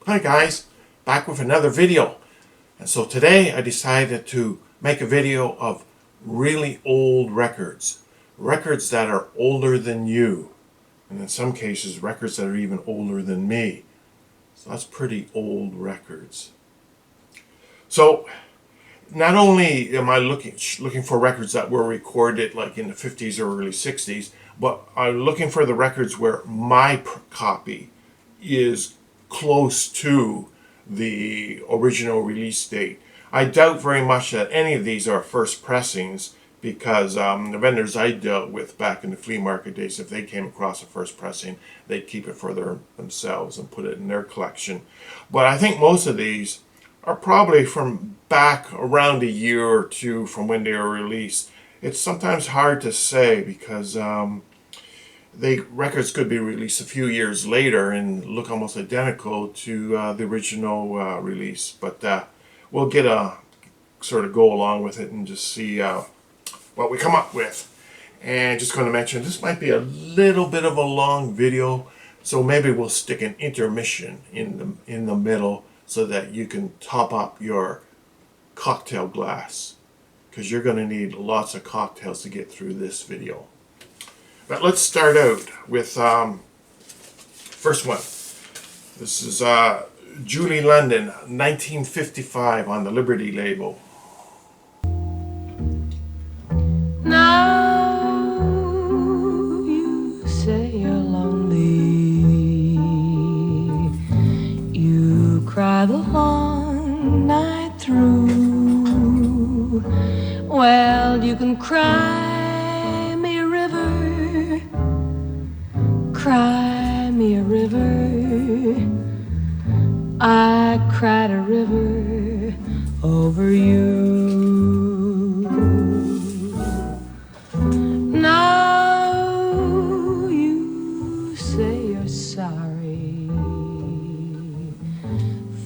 Hi guys, back with another video. And so today I decided to make a video of really old records. Records that are older than you. And in some cases records that are even older than me. So that's pretty old records. So not only am I looking for records that were recorded like in the 50s or early 60s, but I'm looking for the records where my copy is close to the original release date. I doubt very much that any of these are first pressings because the vendors I dealt with back in the flea market days, if they came across a first pressing, they'd keep it for themselves and put it in their collection. But I think most of these are probably from back around a year or two from when they were released. It's sometimes hard to say because records could be released a few years later and look almost identical to the original release. But we'll get a sort of go along with it and just see what we come up with. And just going to mention this might be a little bit of a long video, so maybe we'll stick an intermission in the middle so that you can top up your cocktail glass, because you're going to need lots of cocktails to get through this video. But let's start out with first one. This is Julie London, 1955 on the Liberty label. Now you say you're lonely, you cry the long night through. Well, you can cry me a river, cry me a river. I cried a river over you. Now you say you're sorry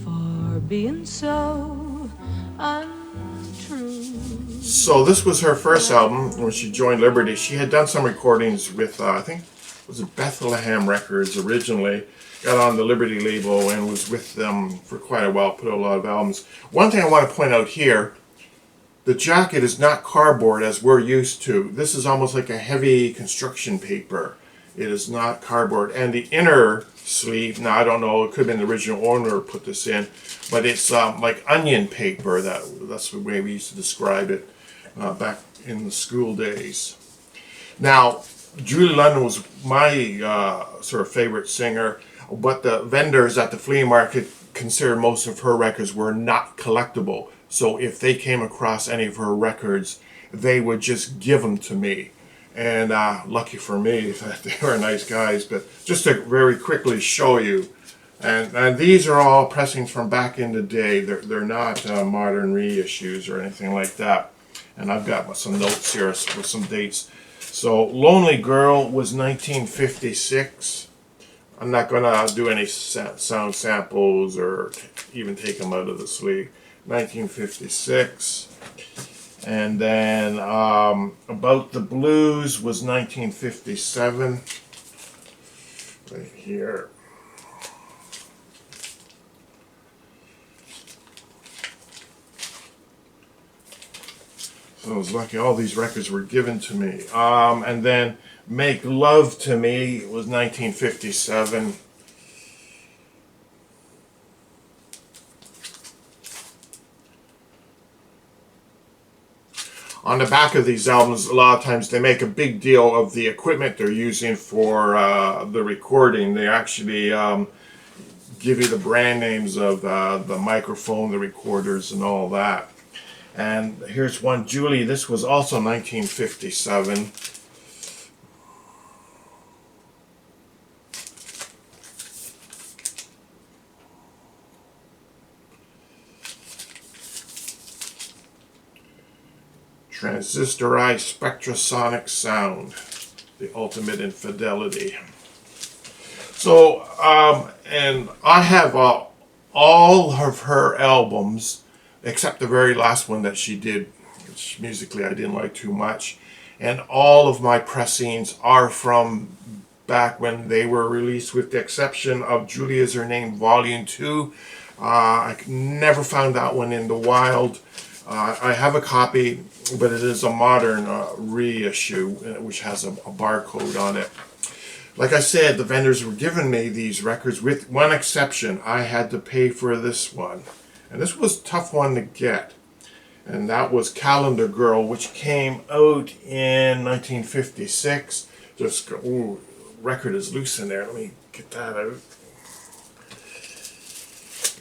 for being so untrue. So this was her first album when she joined Liberty. She had done some recordings with, I think, was it Bethlehem Records originally. Got on the Liberty label and was with them for quite a while, put out a lot of albums. One thing I want to point out here, the jacket is not cardboard as we're used to. This is almost like a heavy construction paper. It is not cardboard. And the inner sleeve, now I don't know, it could have been the original owner put this in, but it's like onion paper. That's the way we used to describe it back in the school days. Now, Julie London was my sort of favorite singer, but the vendors at the flea market considered most of her records were not collectible. So if they came across any of her records, they would just give them to me. And lucky for me that they were nice guys. But just to very quickly show you, and these are all pressings from back in the day. They're not modern reissues or anything like that. And I've got some notes here with some dates. So Lonely Girl was 1956. I'm not going to do any sound samples or even take them out of the sleeve. 1956. And then About the Blues was 1957. Right here. So I was lucky all these records were given to me. And then Make Love to Me was 1957. On the back of these albums, a lot of times they make a big deal of the equipment they're using for the recording. They actually give you the brand names of the microphone, the recorders, and all that. And here's one, Julie. This was also 1957. Transistorized spectrasonic sound, the ultimate in fidelity. So, and I have all of her albums, except the very last one that she did, which musically I didn't like too much. And all of my pressings are from back when they were released, with the exception of Julie Is Her Name Volume 2. I never found that one in the wild. I have a copy, but it is a modern reissue, which has a barcode on it. Like I said, the vendors were giving me these records with one exception. I had to pay for this one. And this was a tough one to get. And that was Calendar Girl, which came out in 1956. Just, ooh, record is loose in there. Let me get that out.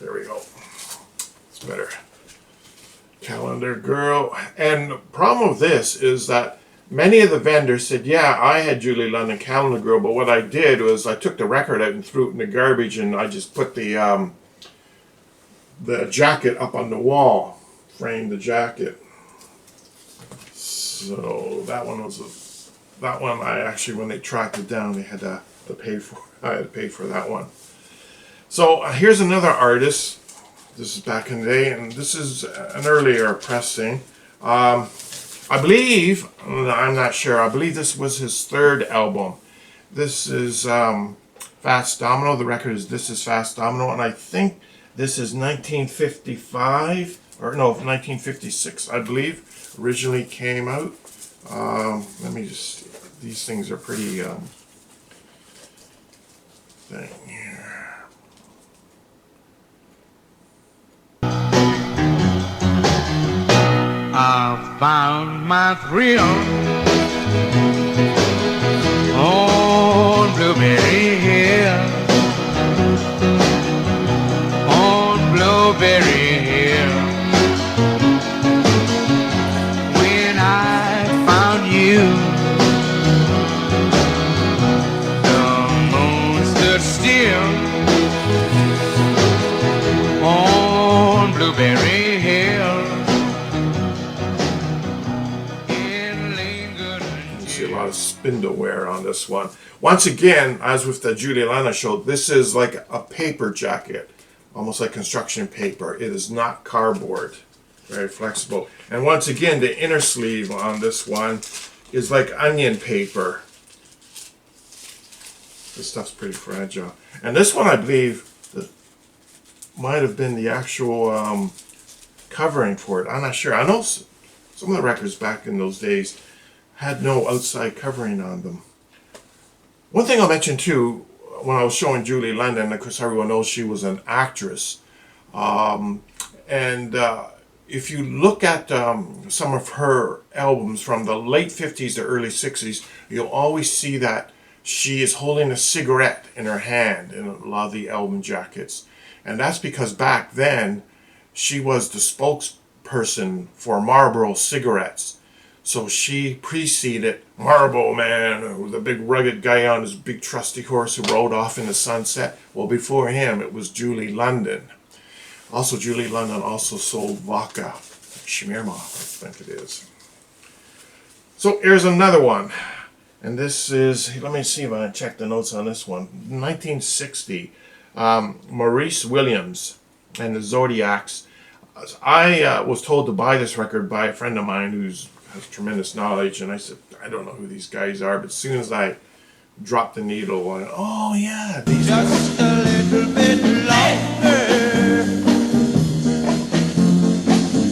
There we go. It's better. Calendar Girl. And the problem with this is that many of the vendors said, yeah, I had Julie London Calendar Girl, but what I did was I took the record out and threw it in the garbage, and I just put the jacket up on the wall, framed the jacket. So that one I actually, when they tracked it down, they had to pay for. I had to pay for that one. So here's another artist. This is back in the day, and this is an earlier pressing. I believe, I'm not sure, I believe this was his third album. This is Fast Domino. The record is This Is Fast Domino, and I think this is 1955, or no, 1956, I believe, originally came out. Let me just, these things are pretty, thing here. I found my thrill on Blueberry Hill, on Blueberry Hill. When I found you, the moon stood still on Blueberry Hill. A lot of spindle wear on this one. Once again, as with the Julie Lana show, this is like a paper jacket, almost like construction paper. It is not cardboard, very flexible. And once again, the inner sleeve on this one is like onion paper. This stuff's pretty fragile. And this one, I believe, might have been the actual covering for it. I'm not sure. I know some of the records back in those days had no outside covering on them. One thing I'll mention too, when I was showing Julie London, of course everyone knows she was an actress, if you look at some of her albums from the late 50s to early 60s, you'll always see that she is holding a cigarette in her hand in a lot of the album jackets. And that's because back then she was the spokesperson for Marlboro cigarettes. So she preceded Marlboro Man, the big rugged guy on his big trusty horse who rode off in the sunset. Well, before him, it was Julie London. Also, Julie London also sold vodka, Schmiermoff, I think it is. So here's another one. And this is, let me see if I can check the notes on this one. 1960, Maurice Williams and the Zodiacs. I was told to buy this record by a friend of mine who has tremendous knowledge, and I said, I don't know who these guys are, but as soon as I dropped the needle, I went, oh yeah, these guys. Just a little bit longer.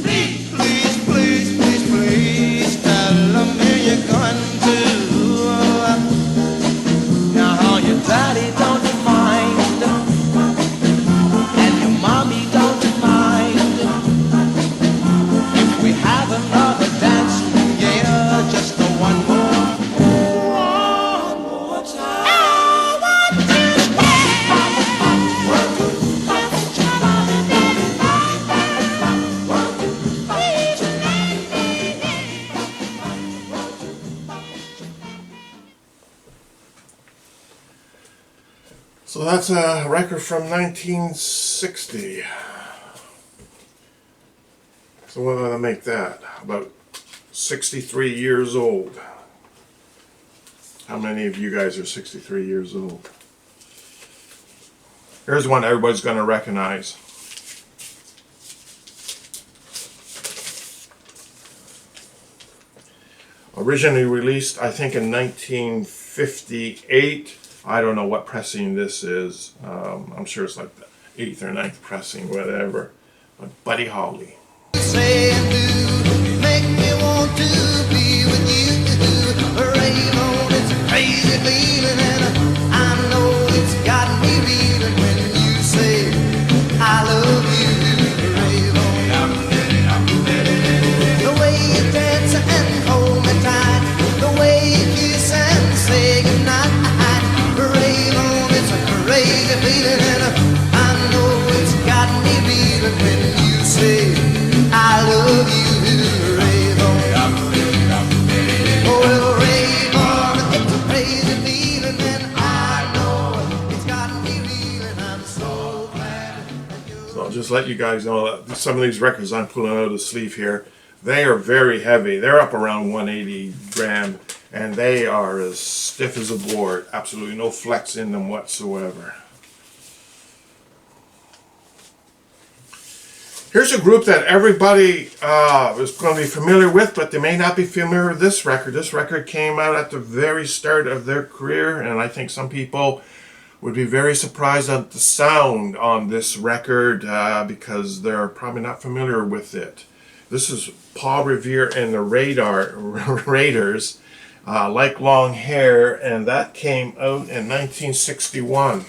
Please, please, please, please, please, tell me you're going to. Now your daddy don't mind, and your mommy don't mind, if we have another dance. Just the one more time. I want So that's a record from 1960. So what did I make that? About 63 years old. How many of you guys are 63 years old? Here's one everybody's going to recognize. Originally released, I think, in 1958. I don't know what pressing this is. I'm sure it's like the 8th or 9th pressing, whatever. But Buddy Holly. Say and do, make me want to be with you. Rave on, it's a crazy feeling, and I know it's got me reeling when you say I love you. Rave on. The way you dance and hold me tight, the way you kiss and say goodnight. Rave on, it's a crazy feeling, and I know it's got me reeling when you say I love you, rave on. Oh, well, rave on, it's a crazy feeling, and I know it's got me reeling. I'm so glad that you're... So I'll just let you guys know that some of these records I'm pulling out of the sleeve here, they are very heavy. They're up around 180 gram, and they are as stiff as a board. Absolutely no flex in them whatsoever. Here's a group that everybody is going to be familiar with, but they may not be familiar with this record. This record came out at the very start of their career, and I think some people would be very surprised at the sound on this record because they're probably not familiar with it. This is Paul Revere and the Raiders, Like Long Hair, and that came out in 1961.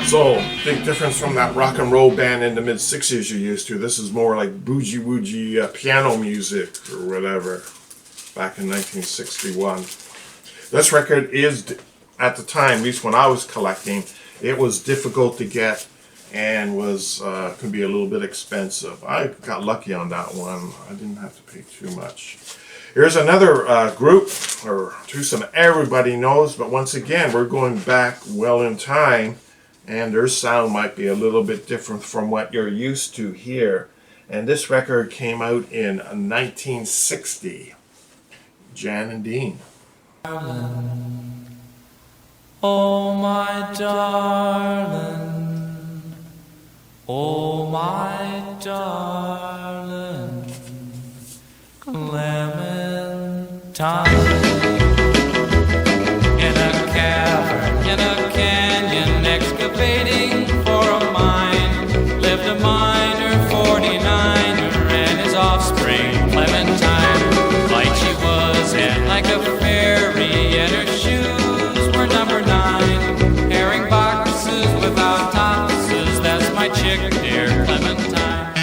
So, big difference from that rock and roll band in the mid-60s you're used to. This is more like boogie-woogie piano music or whatever, back in 1961. This record is, at the time, at least when I was collecting, it was difficult to get and was could be a little bit expensive. I got lucky on that one. I didn't have to pay too much. Here's another group, or twosome everybody knows, but once again, we're going back well in time, and their sound might be a little bit different from what you're used to here. And this record came out in 1960. Jan and Dean. Oh my darling, oh my darling, Clementine. In a cavern, in a canyon, excavating for a mine, lived a miner, 49er, and his offspring, Clementine. Like she was, and like a fairy, and her shoes were number 9. Herring boxes without topses, that's my chick, dear Clementine.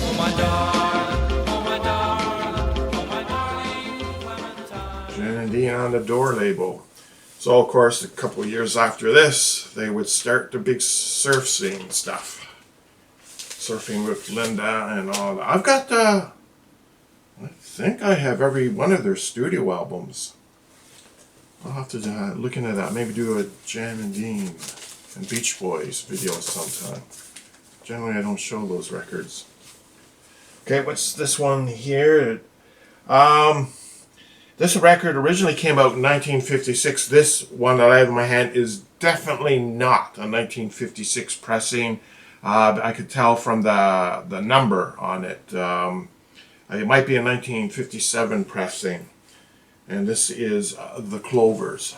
Oh my darling, oh my darling, oh my darling Clementine. Jan and Dean on the Door label. So, of course, a couple of years after this, they would start the big surf scene stuff. Surfing with Linda and all that. I've got, I think I have every one of their studio albums. I'll have to look into that. Maybe do a Jan and Dean and Beach Boys video sometime. Generally, I don't show those records. Okay, what's this one here? This record originally came out in 1956. This one that I have in my hand is definitely not a 1956 pressing. I could tell from the number on it. It might be a 1957 pressing. And this is the Clovers.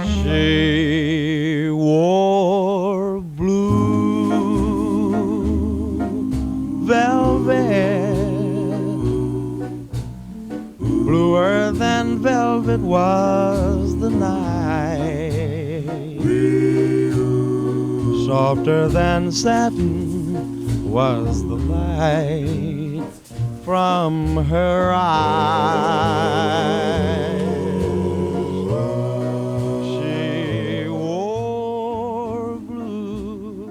She wore blue velvet, bluer than velvet was the night, softer than satin was the light, from her eyes. She wore blue.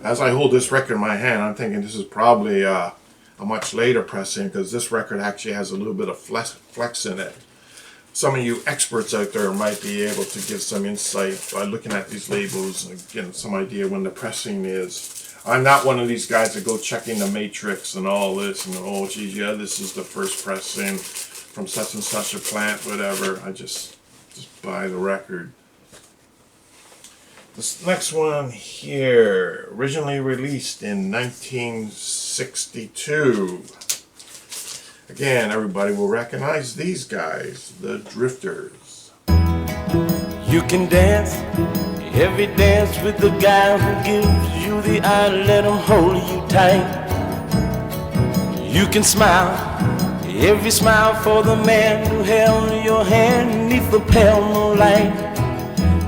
As I hold this record in my hand, I'm thinking this is probably a much later pressing, because this record actually has a little bit of flex in it. Some of you experts out there might be able to give some insight by looking at these labels and getting some idea when the pressing is. I'm not one of these guys that go checking the matrix and all this and, oh geez, yeah, this is the first pressing from such and such a plant, whatever. I just buy the record. This next one here, originally released in 1962. Again, everybody will recognize these guys, the Drifters. You can dance every dance with the guy who gives you the eye, let him hold you tight. You can smile every smile for the man who held your hand neath the pale moonlight.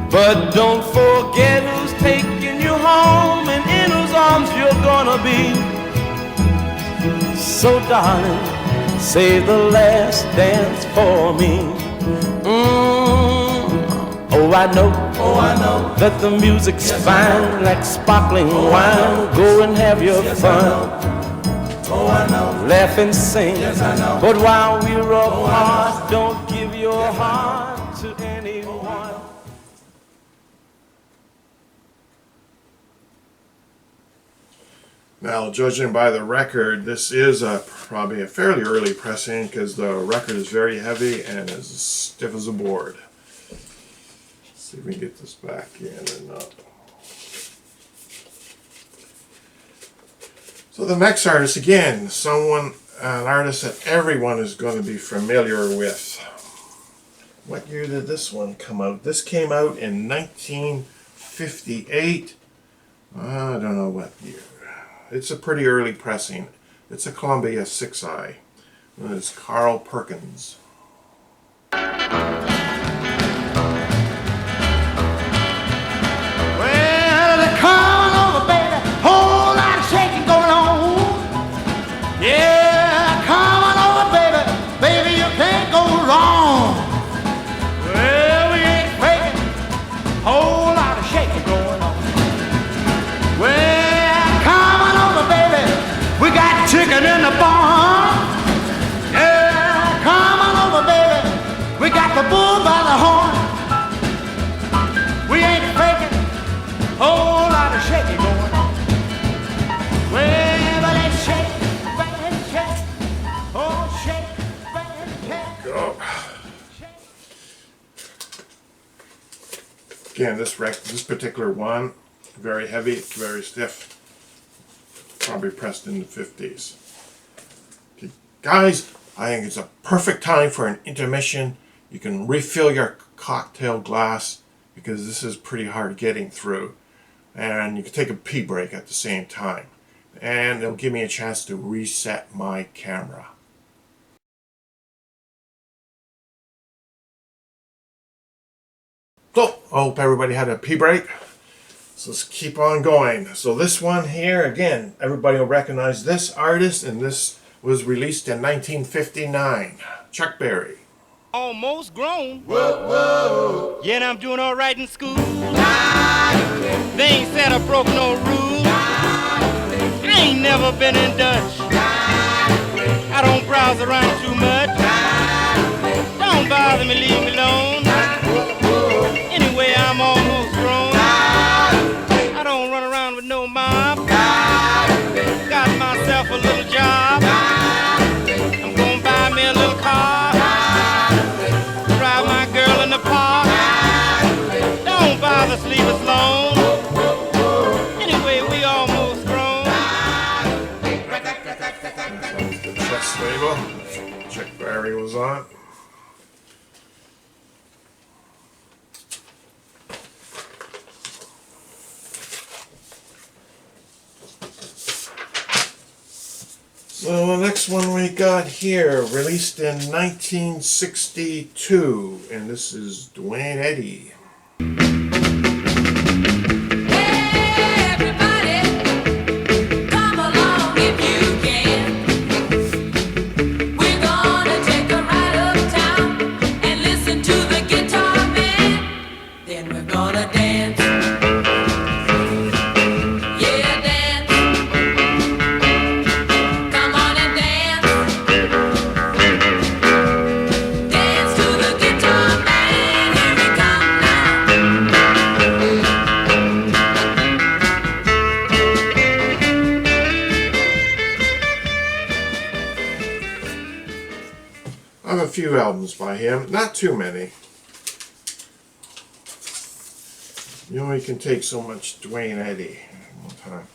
But don't forget who's taking you home and in whose arms you're gonna be. So darling, save the last dance for me. Oh, I know that the music's fine, like sparkling wine. Go and have your fun. Laugh and sing. But while we're apart, don't give your heart to anyone. Now, judging by the record, this is probably a fairly early pressing, because the record is very heavy and as stiff as a board. Let's see if we can get this back in or not. So the next artist, again, an artist that everyone is going to be familiar with. What year did this one come out? This came out in 1958. I don't know what year. It's a pretty early pressing. It's a Columbia 6i. It's Carl Perkins. Well, come on over, baby. Whole lot of shaking going on. Yeah, come on over, baby. Baby, you can't go wrong. Well, we ain't faking. Whole lot of shaking going on. Well, come on over, baby. We got chicken in the barn. Yeah, come on over, baby. We got the bull by the horn. We ain't faking. Whole lot of shaking going on. Well, let's shake, bang, shake. Oh, shake, bang, shake. Go. Again, this particular one, very heavy, very stiff. Probably pressed in the 50s. Okay, guys, I think it's a perfect time for an intermission. You can refill your cocktail glass, because this is pretty hard getting through. And you can take a pee break at the same time. And it'll give me a chance to reset my camera. So, I hope everybody had a pee break. So let's keep on going. So this one here, again, everybody will recognize this artist, and this was released in 1959. Chuck Berry. Almost grown. Whoa, whoa. Yeah, and I'm doing all right in school. They ain't said I broke no rules. I ain't never been in Dutch. I don't browse around too much. Don't bother me, leave me alone. Anyway, I'm almost grown. I don't run around with no mob. Got myself a little job. I'm gonna buy me a little car. Drive my girl in the park. Don't bother, leave us alone. Anyway, we almost grown. The chest label Chuck Berry was on. So the next one we got here, released in 1962, and this is Dwayne Eddie. Everybody, come along if you few albums by him, not too many. You only can take so much Dwayne Eddie at one time.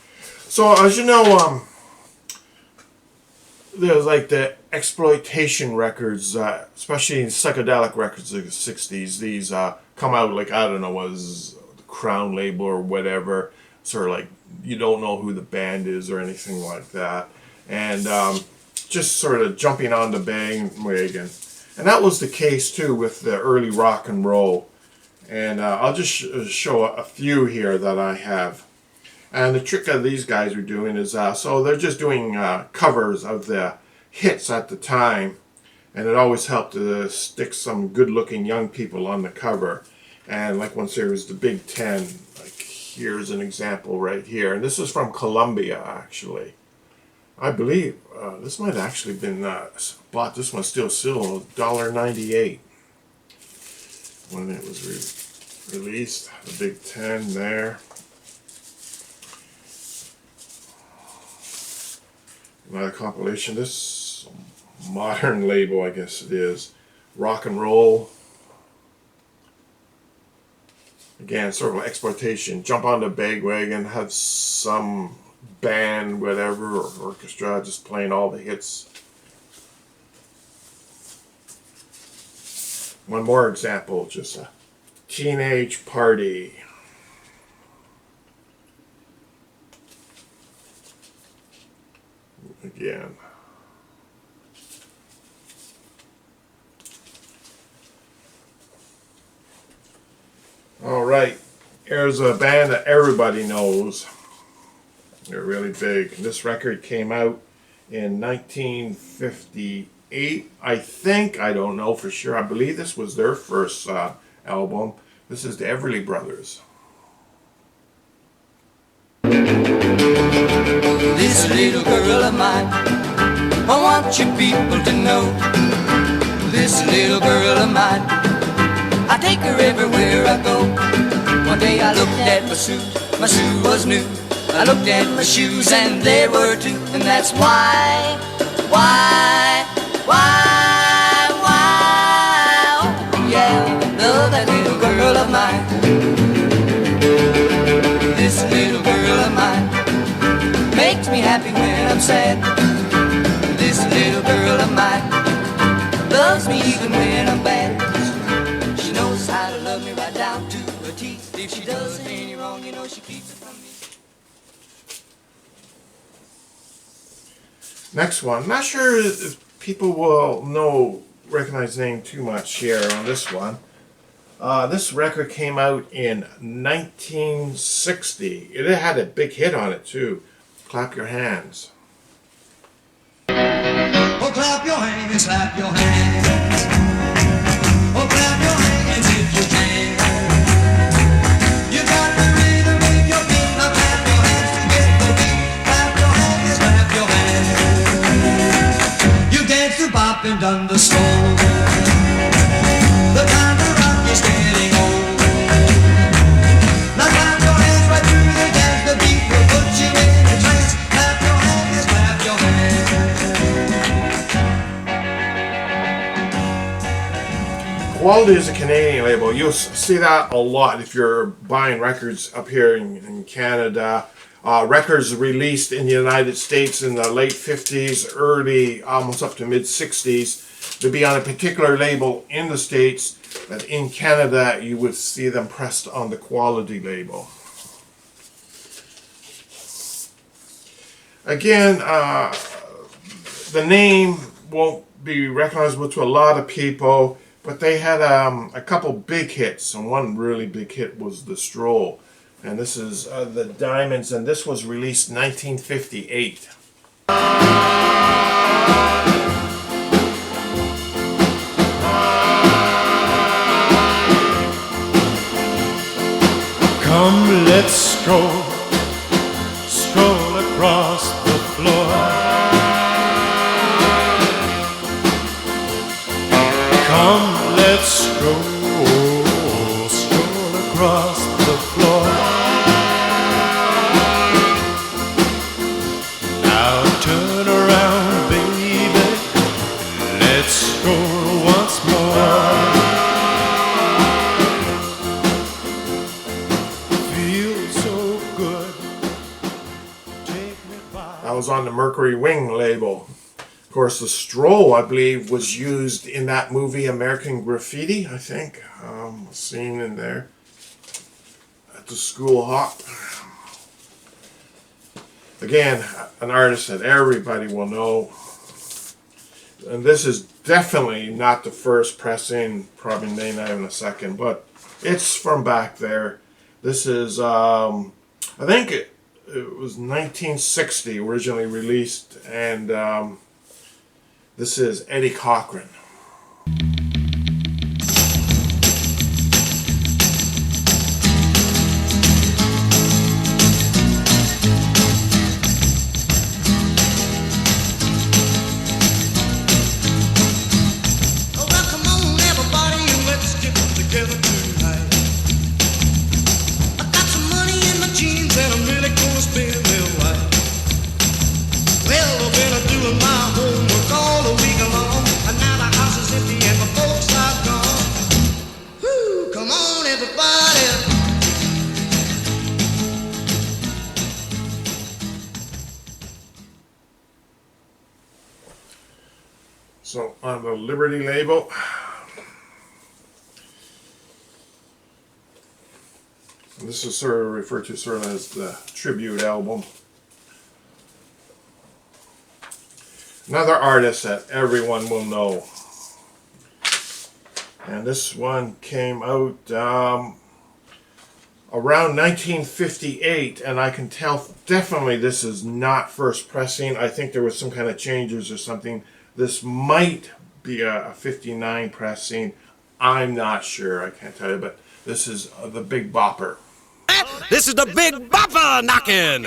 So as you know, there's like the exploitation records, especially in psychedelic records of the 60s. These come out like, I don't know, was the Crown label or whatever. Sort of like you don't know who the band is or anything like that. And just sort of jumping on the bandwagon. And that was the case too with the early rock and roll. And I'll just show a few here that I have. And the trick that these guys are doing is, so they're just doing covers of the hits at the time. And it always helped to stick some good-looking young people on the cover. And like once there was the Big Ten, like here's an example right here. And this is from Columbia, actually. I believe this might have actually been bought. This one still $1.98 when it was released. The Big Ten there. Another compilation. This modern label, I guess it is. Rock and roll. Again, sort of exploitation. Jump on the bandwagon, have some band, whatever, or orchestra just playing all the hits. One more example, just a teenage party. Again. All right, here's a band that everybody knows. They're really big. This record came out in 1958, I think. I don't know for sure. I believe this was their first album. This is the Everly Brothers. This little girl of mine, I want you people to know. This little girl of mine, I take her everywhere I go. One day I looked at my suit was new. I looked at my shoes and there were two. And that's why, oh yeah, love that little girl of mine. This little girl of mine makes me happy when I'm sad. This little girl of mine loves me even when I'm bad. She knows how to love me right down to her teeth. If she does any wrong, you know she keeps it from me. Next one. Not sure if people will recognize the name too much here on this one. This record came out in 1960. It had a big hit on it too. Clap Your Hands. Oh, clap your hands, clap your hands. Oh, clap your hands if you can. You got the rhythm in your feet. Now clap your hands to get the beat. Clap your hands, clap your hands. You dance the bop and done the stroll. The time to rock is getting old. Now clap your hands right through the dance. The beat will put you in a trance. Clap your hands, clap your hands. Quality is a Canadian label. You'll see that a lot if you're buying records up here in Canada. Records released in the United States in the late 50s, early, almost up to mid 60s. To be on a particular label in the States, but in Canada you would see them pressed on the quality label. Again, the name won't be recognizable to a lot of people, but they had a couple big hits, and one really big hit was the Stroll. And this is the Diamonds, and this was released in 1958. Come, let's stroll across the floor. Come, let's stroll across the floor. Now turn around, baby, let's stroll once on the Mercury Wing label. Of course, the Stroll, I believe, was used in that movie American Graffiti, I think. Scene in there at the school hop. Again, an artist that everybody will know. And this is definitely not the first pressing, probably may not even a second, but it's from back there. This is, I think it was 1960 originally released, and this is Eddie Cochran. So on the Liberty label, and this is sort of referred to sort of as the tribute album. Another artist that everyone will know. And this one came out around 1958, and I can tell definitely this is not first pressing. I think there was some kind of changes or something. This might be a 59 pressing. I'm not sure. I can't tell you, but this is the Big Bopper. This is the Big Bopper knocking.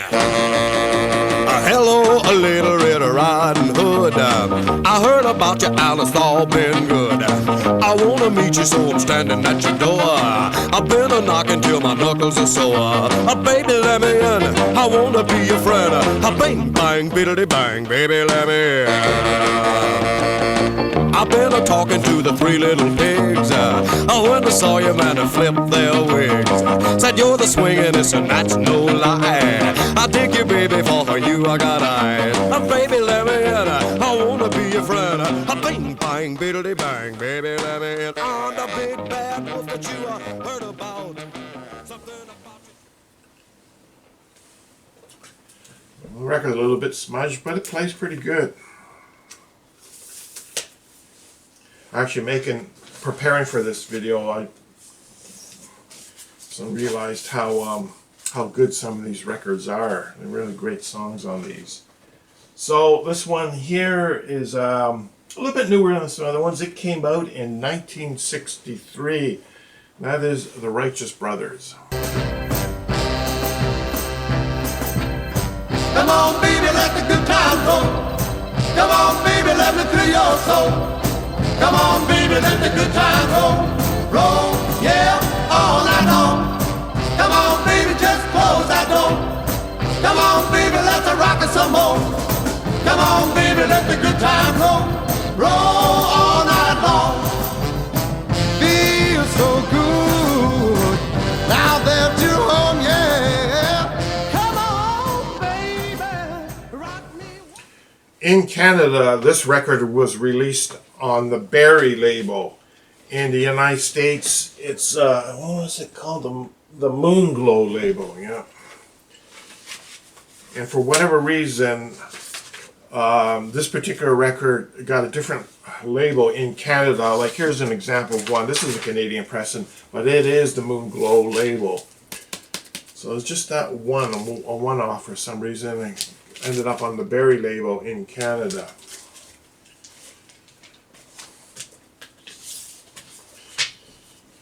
Hello, a little Red Riding Hood. I heard about you, Alice, all been good. I wanna meet you, so I'm standing at your door. I've been a knocking till my knuckles are sore. Baby, let me in. I wanna be your friend. Bang, bang, biddly bang, baby, let me in. I've been a-talking to the three little pigs. When I saw you, man, I flipped their wigs. Said you're the swingin'est, and that's no lie. I dig you, baby, for you I got eyes. Baby, let me in. I wanna be your friend. Bang, bang, biddly bang, baby, let me in. On the big bad wolf that you heard about. Something about you. The record's a little bit smudged, but it plays pretty good. Actually, preparing for this video, I realized how good some of these records are. They're really great songs on these. So this one here is a little bit newer than some other ones. It came out in 1963. That is the Righteous Brothers. Come on, baby, let the good times roll. Come on, baby, let me thrill your soul. Come on, baby, let the good times roll. Roll, yeah, all night long. Come on, baby, just close that door. Come on, baby, let's rock it some more. Come on, baby, let the good times roll. Roll all night long. Feels so good. Now that you're home, yeah. Come on, baby, rock me. In Canada, this record was released on the Berry label. In the United States, it's what was it called? The Moonglow label, yeah. And for whatever reason, this particular record got a different label in Canada. Like, here's an example of one. This is a Canadian pressing, but it is the Moonglow label. So it's just that one, a one-off for some reason, and ended up on the Berry label in Canada.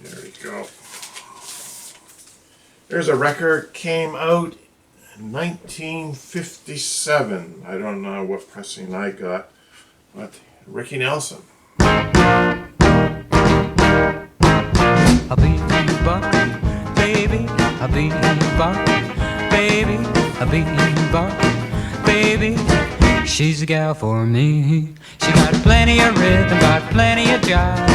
There we go. There's a record, came out in 1957. I don't know what pressing I got, but Ricky Nelson. I'll be back, baby. I'll be back, baby. I'll be back, baby. She's a gal for me. She got plenty of rhythm, got plenty of jive.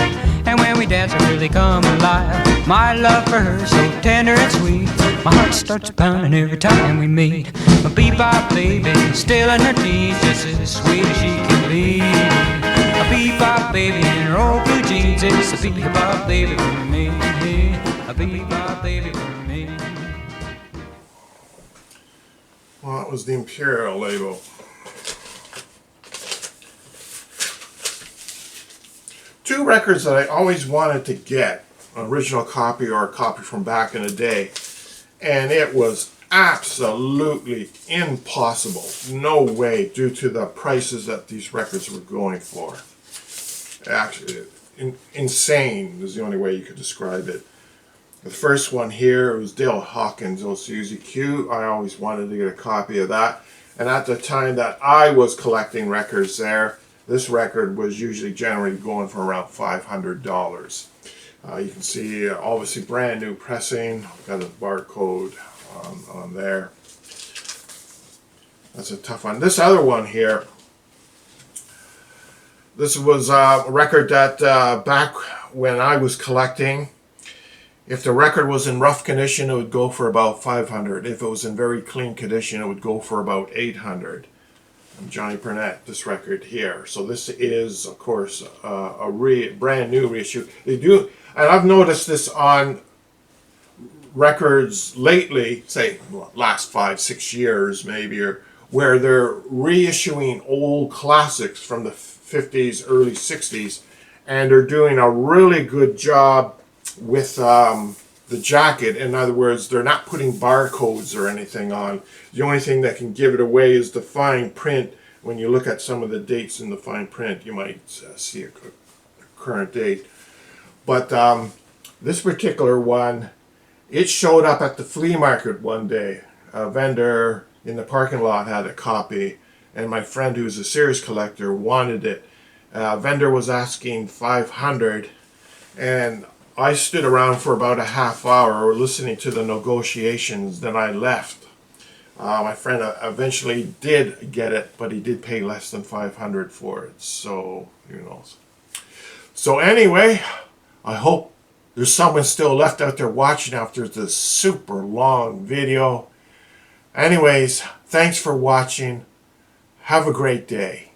And when we dance, I really come alive. My love for her so tender and sweet. My heart starts pounding every time we meet. A bebop baby, still in her teens, just as sweet as she can be. A bebop baby in her old blue jeans, it's a bebop baby for me. A bebop baby for me. Well, that was the Imperial label. Two records that I always wanted to get, an original copy or a copy from back in the day, and it was absolutely impossible. No way, due to the prices that these records were going for. Actually, insane is the only way you could describe it. The first one here was Dale Hawkins' old Susie Q. I always wanted to get a copy of that. And at the time that I was collecting records there, this record was usually generally going for around $500. You can see obviously brand new pressing. Got a barcode on there. That's a tough one. This other one here, this was a record that back when I was collecting, if the record was in rough condition, it would go for about $500. If it was in very clean condition, it would go for about $800. And Johnny Burnett, this record here. So this is, of course, a brand new reissue. They do, and I've noticed this on records lately, say last 5-6 years maybe, or where they're reissuing old classics from the 50s, early 60s, and they're doing a really good job with the jacket. In other words, they're not putting barcodes or anything on. The only thing that can give it away is the fine print. When you look at some of the dates in the fine print, you might see a current date. But this particular one, it showed up at the flea market one day. A vendor in the parking lot had a copy, and my friend, who's a serious collector, wanted it. Vendor was asking $500, and I stood around for about a half hour listening to the negotiations. Then I left. My friend eventually did get it, but he did pay less than $500 for it. So, who knows. So anyway, I hope there's someone still left out there watching after this super long video. Anyways, thanks for watching. Have a great day.